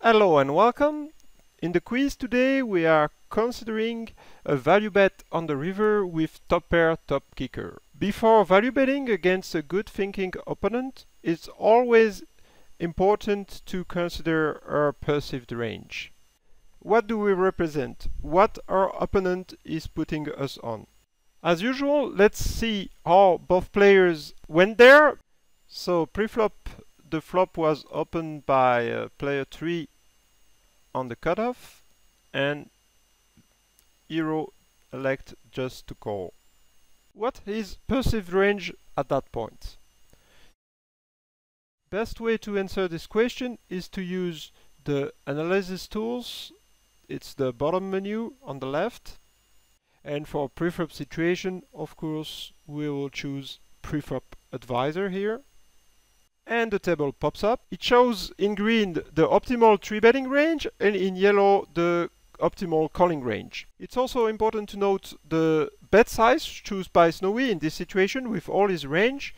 Hello and welcome. In the quiz today we are considering a value bet on the river with top pair, top kicker. Before value betting against a good thinking opponent, it's always important to consider our perceived range. What do we represent? What our opponent is putting us on? As usual, let's see how both players went there. So pre-flop, the flop was opened by player 3 on the cutoff, and hero elect just to call. What is perceived range at that point? Best way to answer this question is to use the analysis tools. It's the bottom menu on the left, and for preflop situation, of course, we will choose preflop advisor here. And the table pops up. It shows in green the optimal 3-betting range and in yellow the optimal calling range. It's also important to note the bet size chosen by Snowie in this situation with all his range.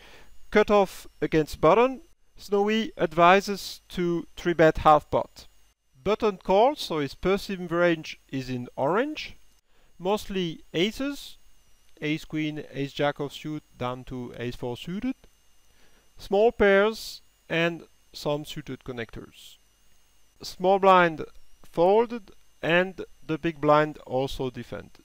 Cutoff against button, Snowie advises to 3-bet half pot. Button call, so his perceived range is in orange. Mostly aces, ace queen, ace jack of suit down to ace 4 suited. Small pairs and some suited connectors. Small blind folded and the big blind also defended.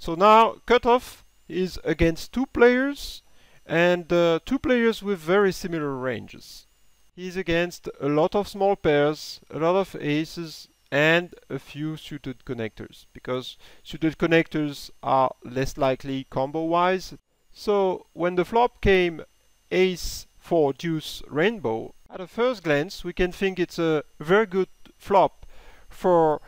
So now cutoff is against two players, and two players with very similar ranges. He's against a lot of small pairs, a lot of aces and a few suited connectors, because suited connectors are less likely combo wise. So when the flop came ace 4 deuce rainbow, at a first glance we can think it's a very good flop for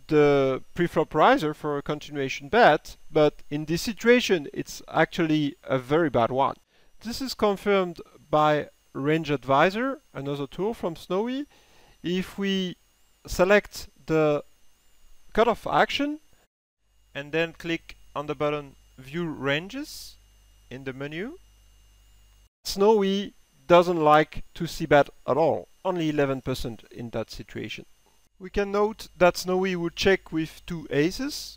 the preflop riser for a continuation bet, but in this situation it's actually a very bad one. This is confirmed by range advisor, another tool from Snowie. If we select the cutoff action and then click on the button view ranges in the menu, Snowie doesn't like to see bet at all, only 11% in that situation. We can note that Snowie would check with two aces,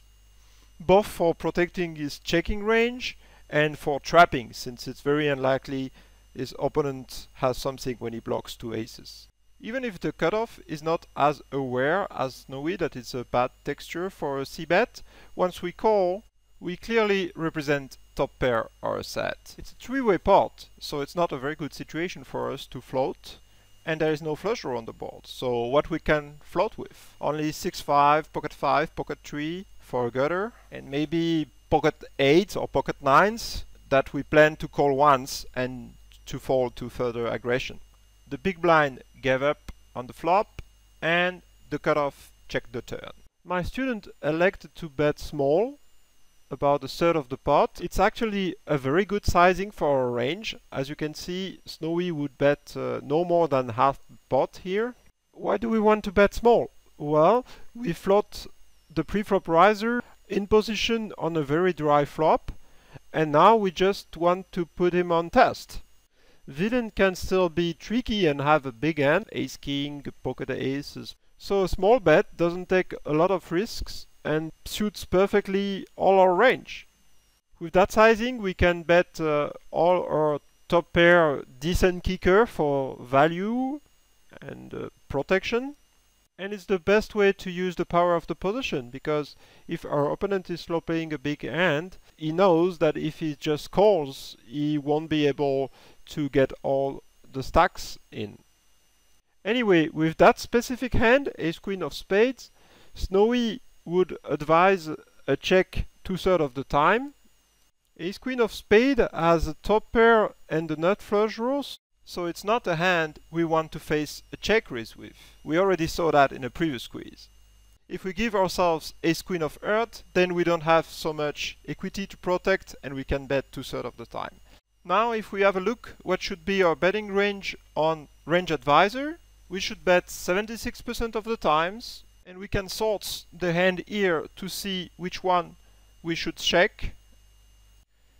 both for protecting his checking range and for trapping, since it's very unlikely his opponent has something when he blocks two aces. Even if the cutoff is not as aware as Snowie that it's a bad texture for a c-bet, once we call, we clearly represent top pair or a set. It's a three-way pot, so it's not a very good situation for us to float, and there is no flush draw on the board. So what we can float with? Only 6-5, pocket 5, pocket 3 for a gutter, and maybe pocket 8 or pocket 9s that we plan to call once and to fold to further aggression. The big blind gave up on the flop, and the cutoff checked the turn. My student elected to bet small, about a third of the pot. It's actually a very good sizing for our range. As you can see, Snowie would bet no more than half pot here. Why do we want to bet small? Well, we float the preflop riser in position on a very dry flop, and now we just want to put him on test. Villain can still be tricky and have a big hand, ace king, pocket aces. So a small bet doesn't take a lot of risks and suits perfectly all our range. With that sizing we can bet all our top pair decent kicker for value and protection, and it's the best way to use the power of the position, because if our opponent is slow playing a big hand, he knows that if he just calls he won't be able to get all the stacks in. Anyway, with that specific hand, ace queen of spades, Snowie would advise a check 2/3 of the time. Ace queen of spade has a top pair and a nut flush draws, so it's not a hand we want to face a check raise with. We already saw that in a previous quiz. If we give ourselves ace queen of heart, then we don't have so much equity to protect and we can bet 2/3 of the time. Now if we have a look what should be our betting range on Range Advisor, we should bet 76% of the times, and we can sort the hand here to see which one we should check.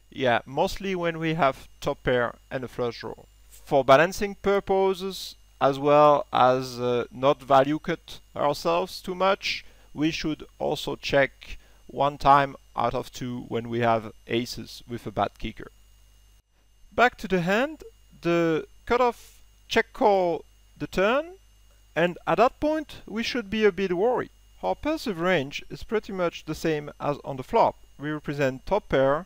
Yeah, mostly when we have top pair and a flush draw. For balancing purposes, as well as not value cut ourselves too much, we should also check 1 time out of 2 when we have aces with a bad kicker. Back to the hand, the cutoff check call the turn, and at that point we should be a bit worried. Our passive range is pretty much the same as on the flop. We represent top pair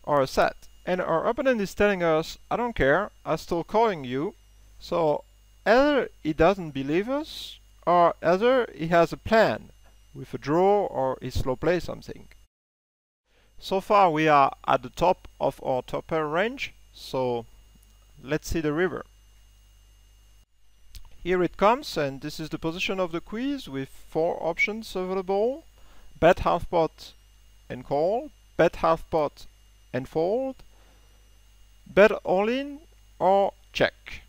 or a set, and our opponent is telling us, I don't care, I'm still calling you. So either he doesn't believe us, or either he has a plan with a draw or he slow play something. So far we are at the top of our top pair range, so let's see the river. Here it comes, and this is the position of the quiz with 4 options available: bet half pot and call, bet half pot and fold, bet all in, or check.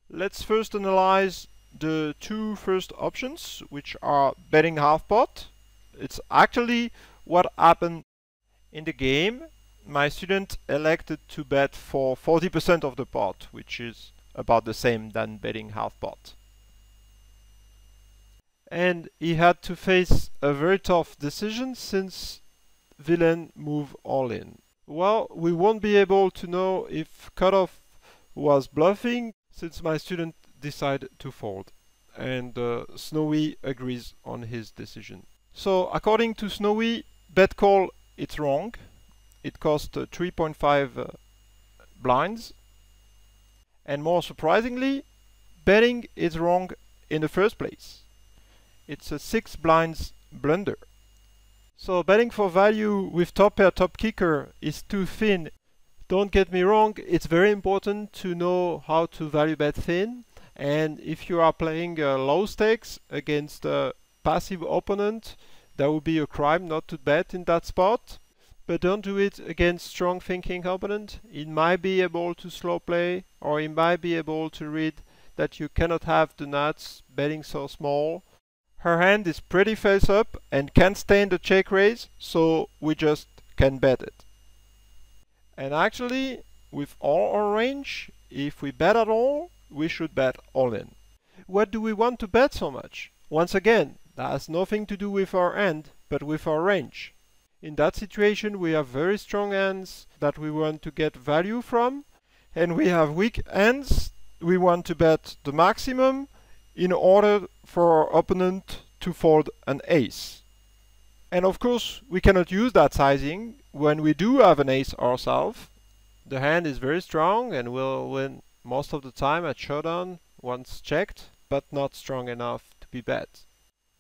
Let's first analyze the 2 first options, which are betting half pot. It's actually what happened in the game. My student elected to bet for 40% of the pot, which is about the same than betting half pot. And he had to face a very tough decision since villain move all in. Well, we won't be able to know if cutoff was bluffing since my student decided to fold, and Snowie agrees on his decision. So according to Snowie, bet call, it's wrong. It cost 3.5 blinds. And more surprisingly, betting is wrong in the first place. It's a 6 blinds blunder. So betting for value with top pair top kicker is too thin. Don't get me wrong, it's very important to know how to value bet thin, and if you are playing low stakes against a passive opponent, that would be a crime not to bet in that spot. But don't do it against strong thinking opponent. He might be able to slow play, or he might be able to read that you cannot have the nuts betting so small. Her hand is pretty face up and can't stand the check raise, so we just can bet it. And actually, with all our range, if we bet at all, we should bet all in. What do we want to bet so much? Once again, that has nothing to do with our hand, but with our range. In that situation, we have very strong hands that we want to get value from, and we have weak hands we want to bet the maximum in order for our opponent to fold an ace. And of course, we cannot use that sizing when we do have an ace ourselves. The hand is very strong and will win most of the time at showdown once checked, but not strong enough to be bet.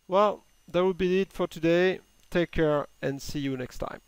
Well, that would be it for today. Take care and see you next time.